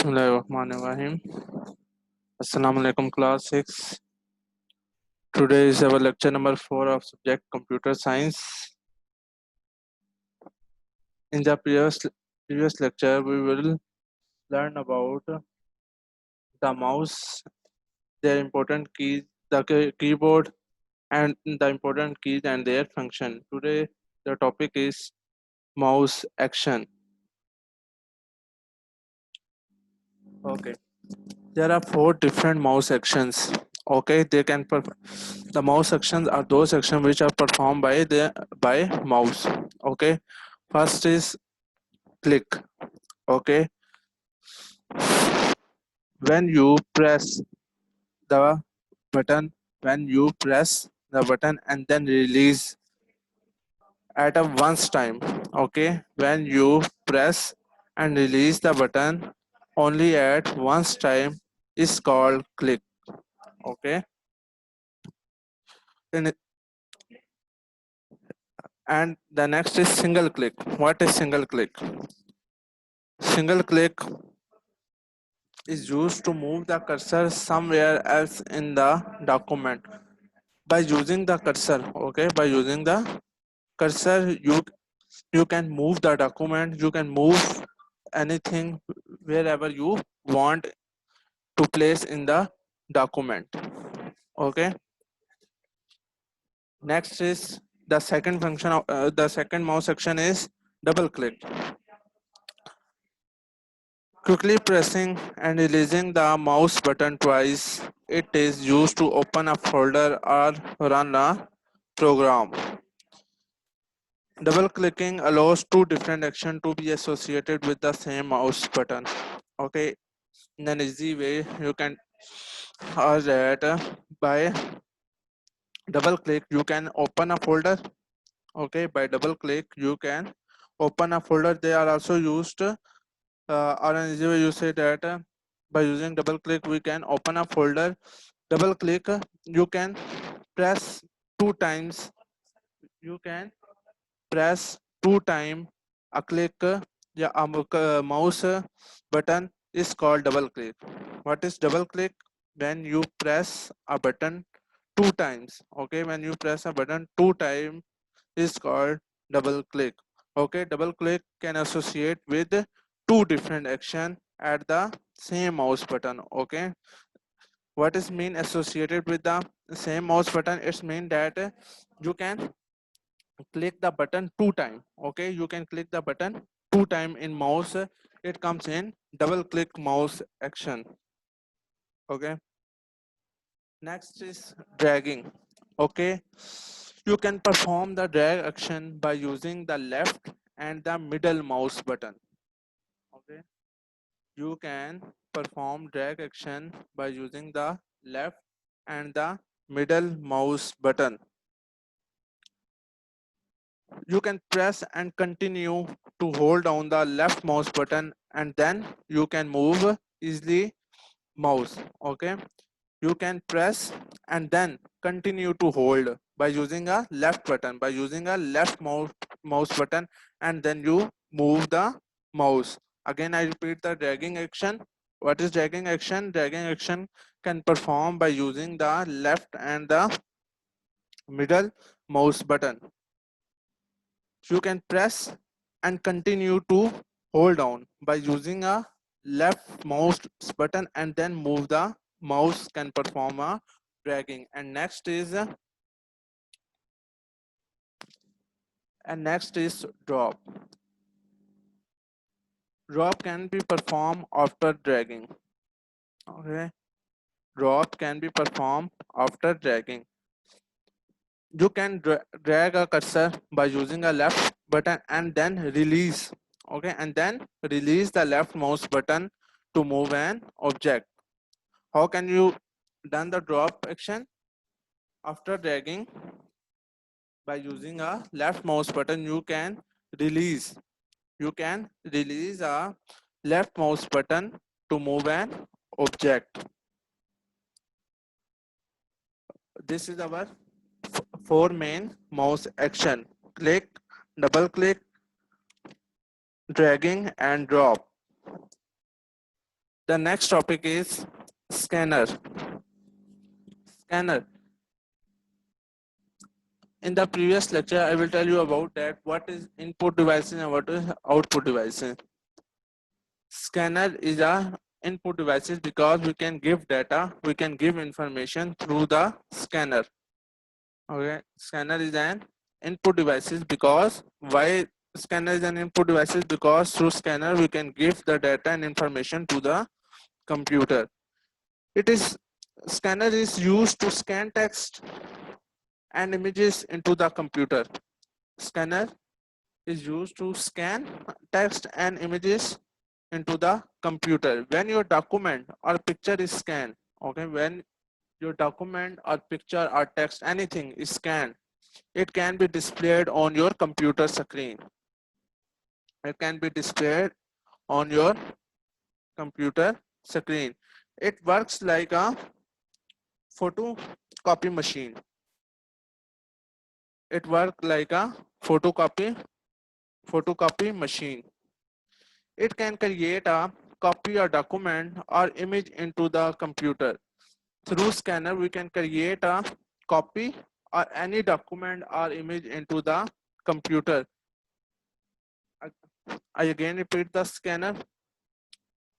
Bismillahirrahmanirrahim. Assalamu alaikum class 6. Today is our lecture number 4 of subject computer science. In the previous lecture we will learn about the mouse, their important keys, the keyboard and the important keys and their function. Today the topic is mouse action. Okay. There are 4 different mouse actions. Okay, the mouse actions are those actions which are performed by mouse. Okay, first is click. Okay, when you press the button, and then release at a once time. Okay, when you press and release the button only at once time is called click. Okay, in and the next is single click. What is single click? Single click is used to move the cursor somewhere else in the document. By using the cursor, okay, by using the cursor, you can move the document, you can move anything wherever you want to place in the document. Okay, next is the second function of the second mouse action is double click. Quickly pressing and releasing the mouse button twice, it is used to open a folder or run a program. Double clicking allows 2 different actions to be associated with the same mouse button. Okay, in an easy way, you can that by double click you can open a folder. Okay, by double click you can open a folder. They are also used or an easy way you say that by using double click we can open a folder. Double click you can press 2 times, you can press 2 times a click mouse button is called double click. What is double click? When you press a button 2 times. Okay, when you press a button 2 times is called double click. Okay, double click can associate with 2 different action at the same mouse button. Okay, what is mean associated with the same mouse button? It's mean that you can click the button 2 times. Okay, you can click the button 2 times in mouse. It comes in double click mouse action. Okay, next is dragging. Okay, you can perform the drag action by using the left and the middle mouse button. Okay, you can perform drag action by using the left and the middle mouse button. You can press and continue to hold down the left mouse button and then you can move easily mouse. Okay, you can press and then continue to hold by using a left button, by using a left mouse button, and then you move the mouse. Again I repeat the dragging action. What is dragging action? Dragging action can perform by using the left and the middle mouse button. You can press and continue to hold down by using a left mouse button and then move the mouse, can perform a dragging. And next is drop. Drop can be performed after dragging. Okay, drop can be performed after dragging. You can drag a cursor by using a left button and then release. Okay, and then release the left mouse button to move an object. How can you done the drop action? After dragging, by using a left mouse button you can release a left mouse button to move an object. This is our 4 main mouse action: click, double click, dragging and drop. The next topic is scanner. Scanner. In the previous lecture, I will tell you about that what is input devices and what is output devices. Scanner is a input devices because we can give data, we can give information through the scanner. Okay, scanner is an input devices because why scanner is an input devices because through scanner we can give the data and information to the computer. It is scanner is used to scan text and images into the computer. Scanner is used to scan text and images into the computer. When your document or picture is scanned, okay, when your document or picture or text, anything is scanned, it can be displayed on your computer screen. It can be displayed on your computer screen. It works like a photocopy machine. It works like a photocopy machine. It can create a copy or document or image into the computer. Through scanner, we can create a copy or any document or image into the computer. I again repeat the scanner.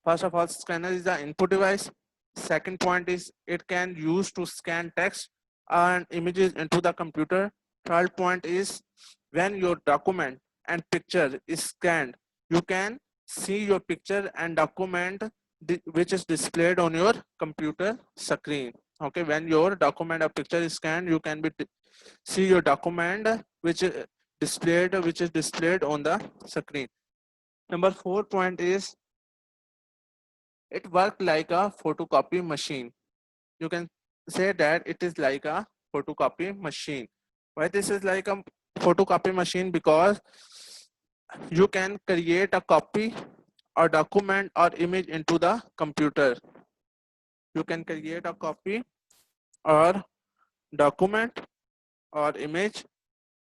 First of all, scanner is the input device. Second point is it can use to scan text and images into the computer. Third point is when your document and picture is scanned, you can see your picture and document which is displayed on your computer screen. Okay, when your document or picture is scanned, you can see your document which is displayed on the screen. Number 4 point is it works like a photocopy machine. You can say that it is like a photocopy machine. Why this is like a photocopy machine? Because you can create a copy or document or image into the computer. You can create a copy or document or image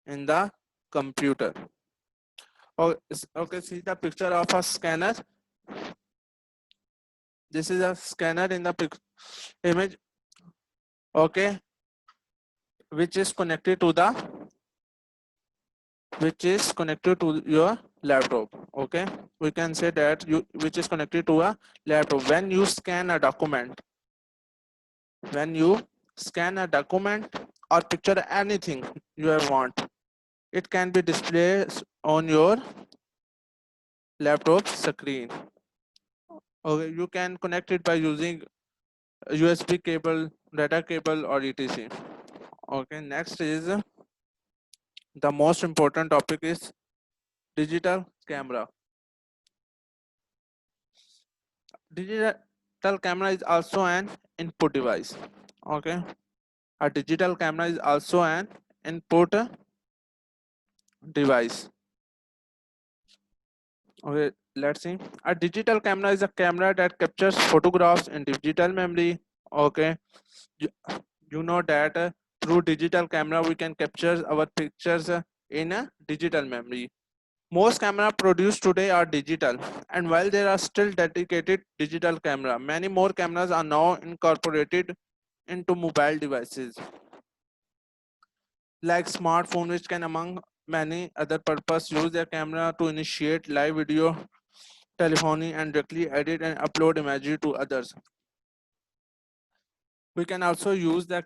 in the computer. Okay, see the picture of a scanner. This is a scanner in the image. Okay, which is connected to your laptop. Okay, we can say that which is connected to a laptop. When you scan a document or picture, anything you want, it can be displayed on your laptop screen. Okay, you can connect it by using USB cable, data cable, or etc. Okay, next is the most important topic is digital camera. Digital camera is also an input device. Okay, a digital camera is also an input device. Okay, let's see. A digital camera is a camera that captures photographs in digital memory. Okay, you, you know that through digital camera we can capture our pictures in a digital memory. Most cameras produced today are digital, and while there are still dedicated digital camera, many more cameras are now incorporated into mobile devices like smartphone, which can among many other purposes use their camera to initiate live video, telephony, and directly edit and upload imagery to others. We can also use the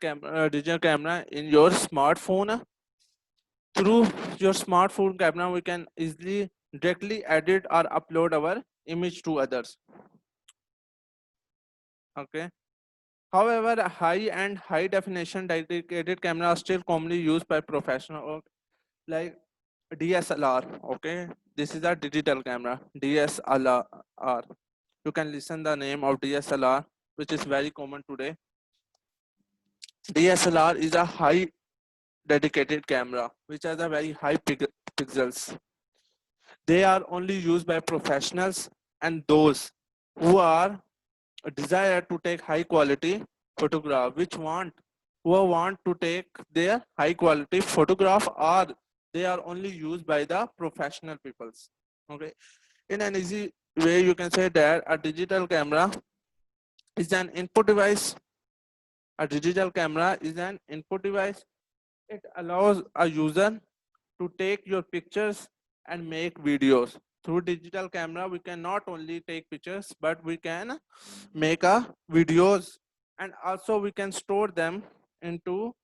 digital camera in your smartphone. Through your smartphone camera, we can easily directly edit or upload our image to others. Okay. However, high definition dedicated camera are still commonly used by professionals like DSLR. Okay, this is a digital camera, DSLR. You can listen the name of DSLR, which is very common today. DSLR is a high dedicated camera which has a very high pixels. They are only used by professionals and those who are desire to take high quality photograph, who want to take their high quality photograph, or they are only used by the professional peoples. Okay, in an easy way you can say that a digital camera is an input device. A digital camera is an input device. It allows a user to take your pictures and make videos. Through digital camera, we can not only take pictures, but we can make a videos, and also we can store them into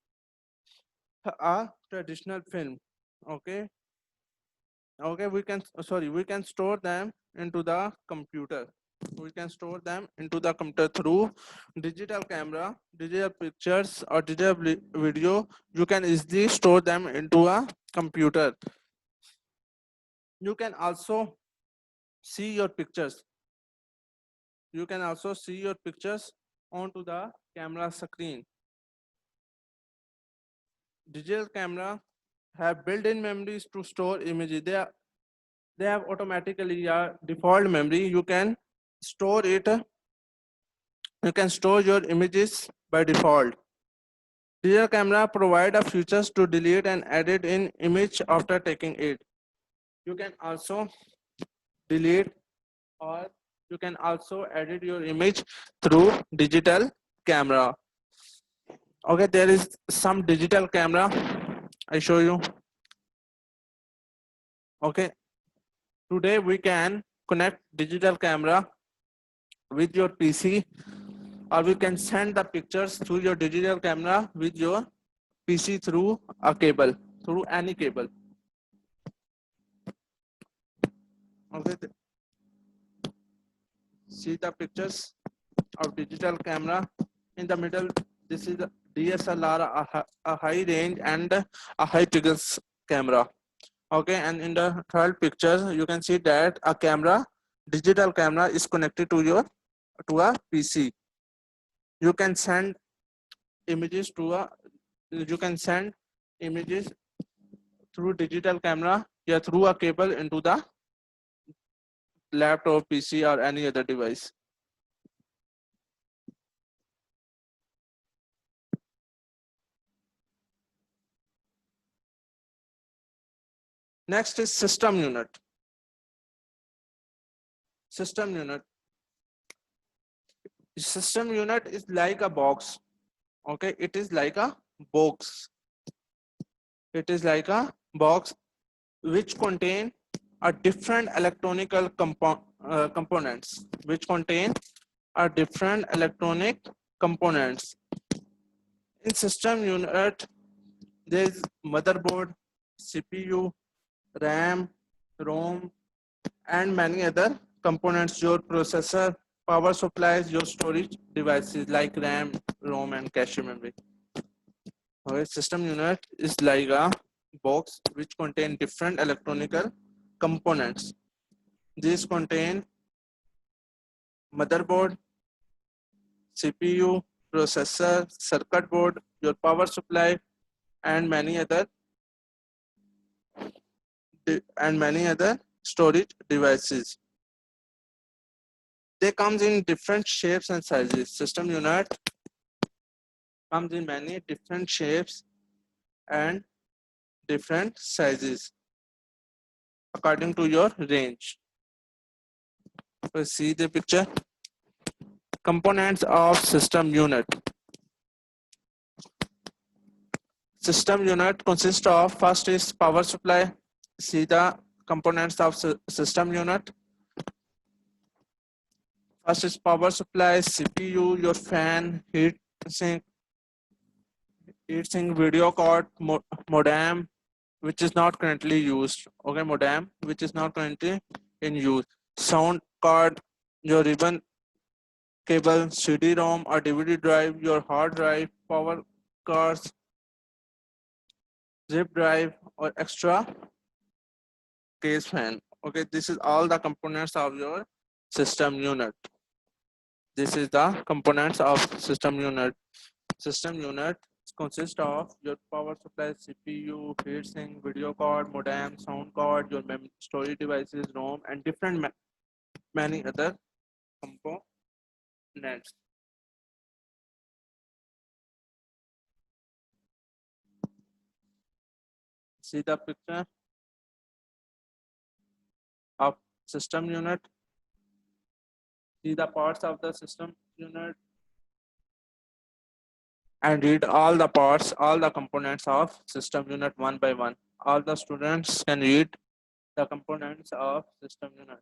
a traditional film. Okay, okay, we can store them into the computer. We can store them into the computer through digital camera, digital pictures or digital video. You can easily store them into a computer. You can also see your pictures. You can also see your pictures onto the camera screen. Digital camera have built-in memories to store images. They have automatically a default memory. You can store it. You can store your images by default. Digital camera provide a features to delete and edit in image after taking it. You can also delete or you can also edit your image through digital camera. Okay, there is some digital camera. I show you. Okay, today we can connect digital camera with your PC, or we can send the pictures through your digital camera with your PC through a cable, through any cable. Okay, see the pictures of digital camera. In the middle, this is a DSLR, a high range and a high pixels camera. Okay, and in the third picture, you can see that a camera, digital camera, is connected to a PC. You can send images to a you can send images through digital camera, yeah, through a cable into the laptop, PC, or any other device. Next is system unit. System unit. System unit is like a box. Okay, it is like a box. It is like a box which contain a different electronical components, which contain a different electronic components. In system unit, there is motherboard, CPU, RAM, ROM, and many other components. Your processor, power supplies, your storage devices like RAM, ROM, and cache memory. Okay, system unit is like a box which contain different electronical components. These contain motherboard, CPU, processor, circuit board, your power supply, and many other storage devices. They comes in different shapes and sizes. System unit comes in many different shapes and different sizes according to your range. So see the picture. Components of system unit. System unit consists of, first is power supply. See the components of system unit. First is power supply, CPU, your fan, heatsink, video card, modem, which is not currently used. Okay, modem, which is not currently in use. Sound card, your ribbon cable, CD-ROM or DVD drive, your hard drive, power cards, zip drive, or extra case fan. Okay, this is all the components of your system unit. This is the components of system unit. System unit consists of your power supply, CPU, heatsink, video card, modem, sound card, your storage devices, ROM, and different many other components. See the picture of system unit. see the parts of the system unit and read all the parts, all the components of system unit one by one. All the students can read the components of system unit.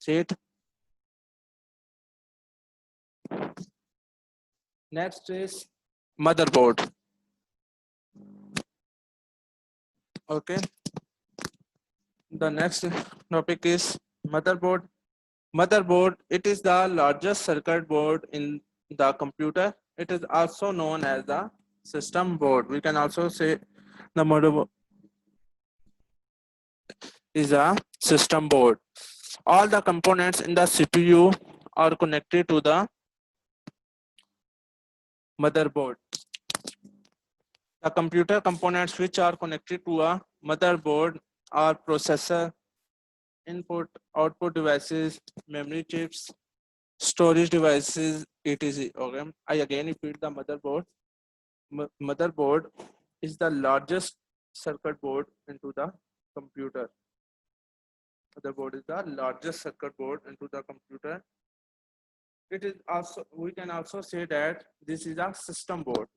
See it. Next is motherboard. Okay. The next topic is motherboard. Motherboard, it is the largest circuit board in the computer. It is also known as the system board. We can also say the motherboard is a system board. All the components in the CPU are connected to the motherboard. The computer components which are connected to a motherboard are processor, input, output devices, memory chips, storage devices, etc. Okay. I again repeat the motherboard. Motherboard is the largest circuit board into the computer. Motherboard is the largest circuit board into the computer. It is also, we can also say that this is a system board.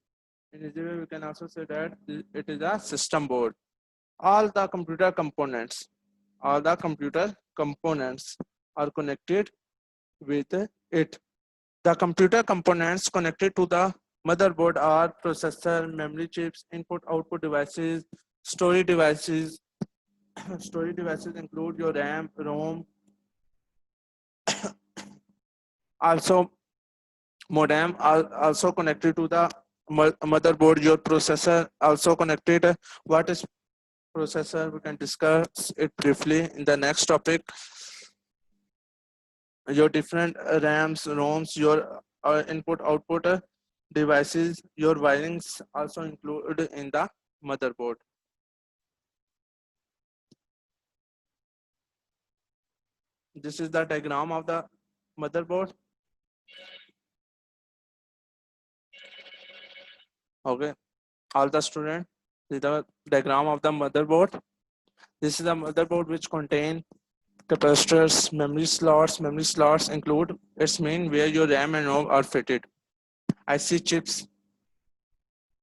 In easy way, we can also say that it is a system board. All the computer components are connected with it. The computer components connected to the motherboard are processor, memory chips, input output devices, storage devices. Storage devices include your RAM, ROM, also modem are also connected to the motherboard. Your processor also connected. What is processor? We can discuss it briefly in the next topic. Your different RAMs, ROMs, your input output devices, your wirings also included in the motherboard. This is the diagram of the motherboard. Okay, all the students, this is the diagram of the motherboard. This is the motherboard which contain capacitors, memory slots. Memory slots include its main where your RAM and ROM are fitted. IC chips,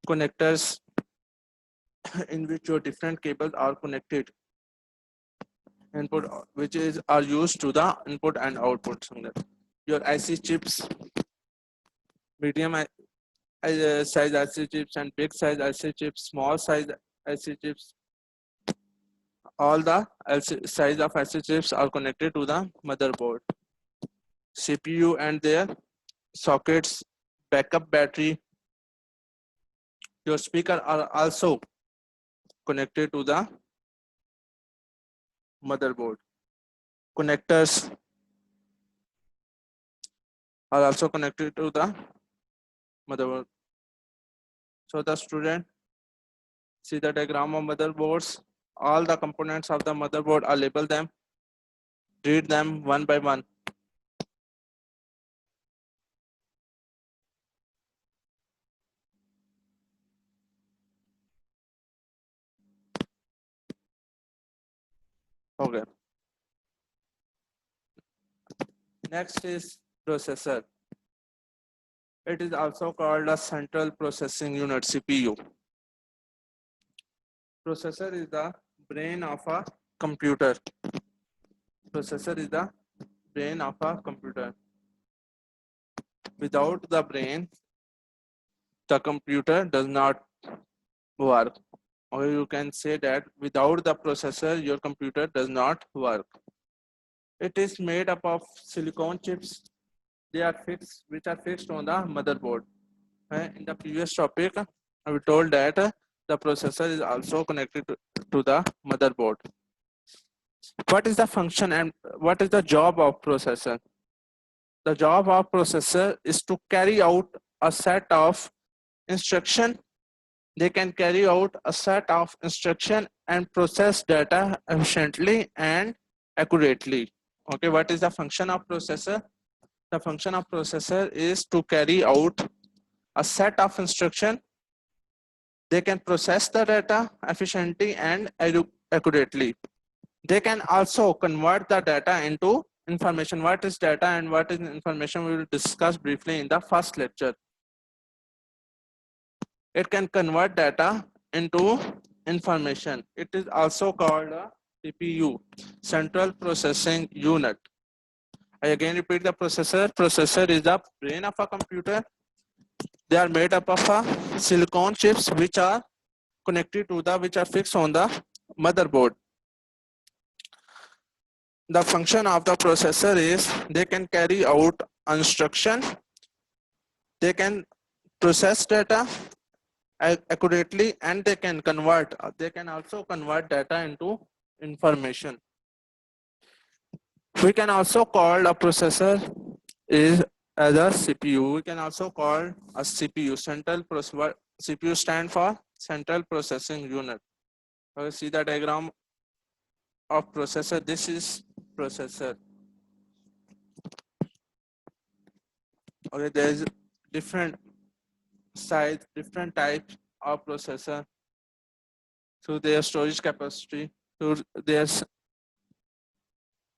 connectors in which your different cables are connected. Input which is are used to the input and output. Your IC chips, medium size IC chips and big size IC chips, small size IC chips. All the size of IC chips are connected to the motherboard. CPU and their sockets, backup battery. Your speaker are also connected to the motherboard. Connectors are also connected to the motherboard. So the student, see the diagram of motherboards. All the components of the motherboard are labeled them. Read them one by one. Okay. Next is processor. It is also called a central processing unit, CPU. Processor is the brain of a computer. Processor is the brain of a computer. Without the brain, the computer does not work. Or you can say that without the processor, your computer does not work. It is made up of silicon chips. They are fixed, which are fixed on the motherboard. In the previous topic, I told that the processor is also connected to the motherboard. What is the function and what is the job of processor? The job of processor is to carry out a set of instruction. They can carry out a set of instruction and process data efficiently and accurately. Okay, what is the function of processor? The function of processor is to carry out a set of instruction. They can process the data efficiently and accurately. They can also convert the data into information. What is data and what is information we will discuss briefly in the first lecture. It can convert data into information. It is also called a CPU, Central Processing Unit. I again repeat the processor. Processor is the brain of a computer. They are made up of a silicon chips which are connected to which are fixed on the motherboard. The function of the processor is they can carry out instruction. They can process data accurately, and they can also convert data into information. We can also call a processor is as a CPU. We can also call a CPU, CPU stand for Central Processing Unit. Okay, see the diagram of processor. This is processor. Okay, there is different size, different types of processor. So their storage capacity, so their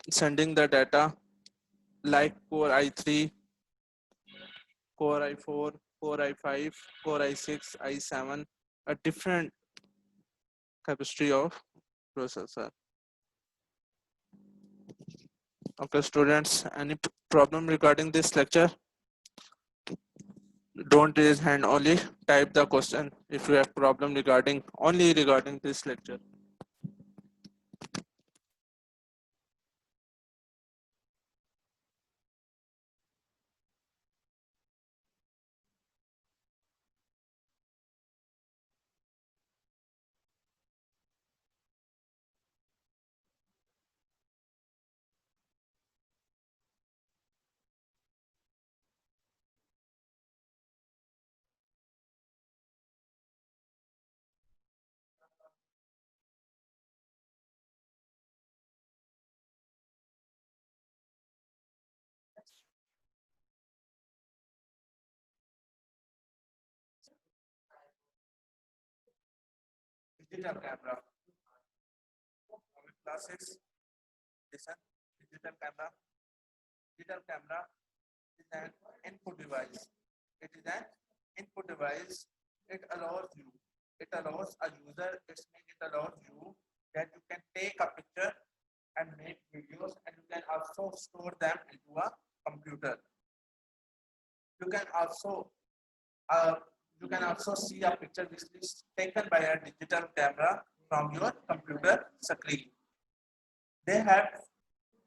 sending the data like Core i3, Core i4, Core i5, Core i6, i7, a different capacity of processor. Okay, students, any problem regarding this lecture? Don't raise hand, only type the question if you have problem regarding this lecture. Digital camera. Classes. Listen. Digital camera. Digital camera is an input device. It is an input device. It allows a user. It allows you that you can take a picture and make videos, and you can also store them into a computer. You can also see a picture which is taken by a digital camera from your computer screen. They have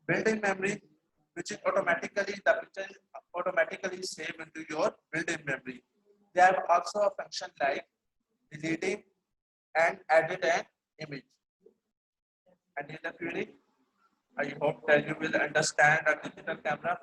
built-in memory, which is automatically saved into your built-in memory. They have also a function like deleting and edit an image. And in the query, I hope that you will understand a digital camera.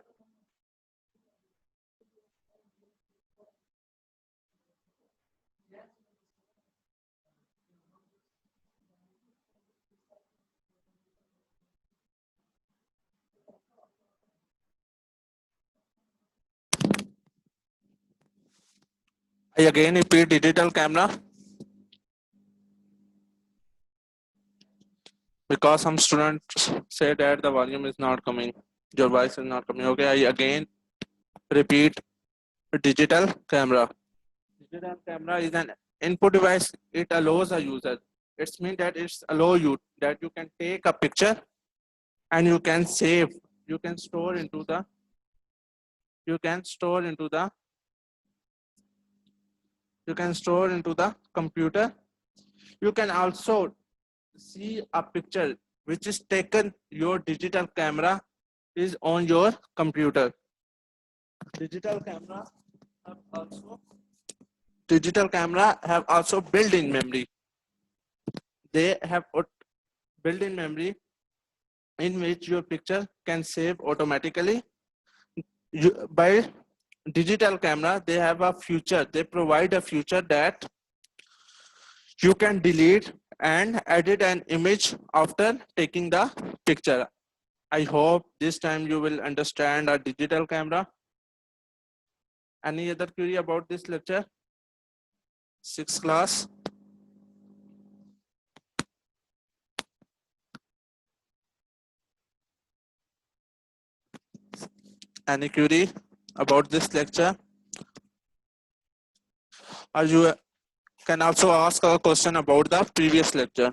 I again repeat digital camera because some students say that the volume is not coming, your voice is not coming. Okay, I again repeat digital camera. Digital camera is an input device. It allows a user. It means that it's allow you that you can take a picture and you can save. You can store into the. You can store into the. You can store into the computer. You can also see a picture which is taken. Your digital camera is on your computer. Digital camera have also built-in memory. They have built-in memory in which your picture can save automatically. By digital camera, they have a feature. They provide a feature that you can delete and edit an image after taking the picture. I hope this time you will understand a digital camera. Any other query about this lecture? Sixth class. Any query about this lecture? Or you can also ask a question about the previous lecture.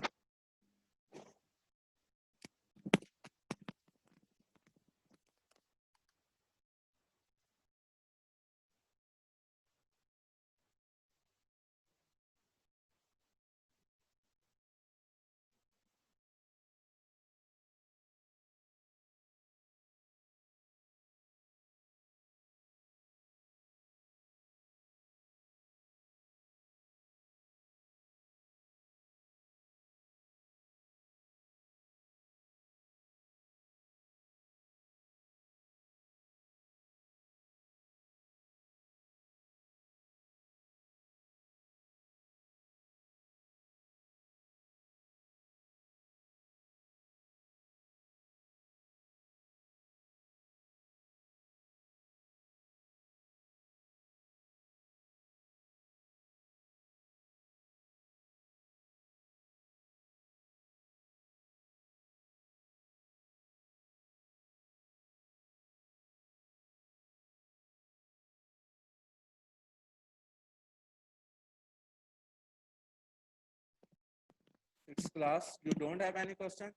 Sixth class, you don't have any question?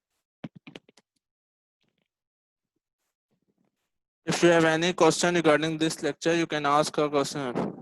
If you have any question regarding this lecture, you can ask a question.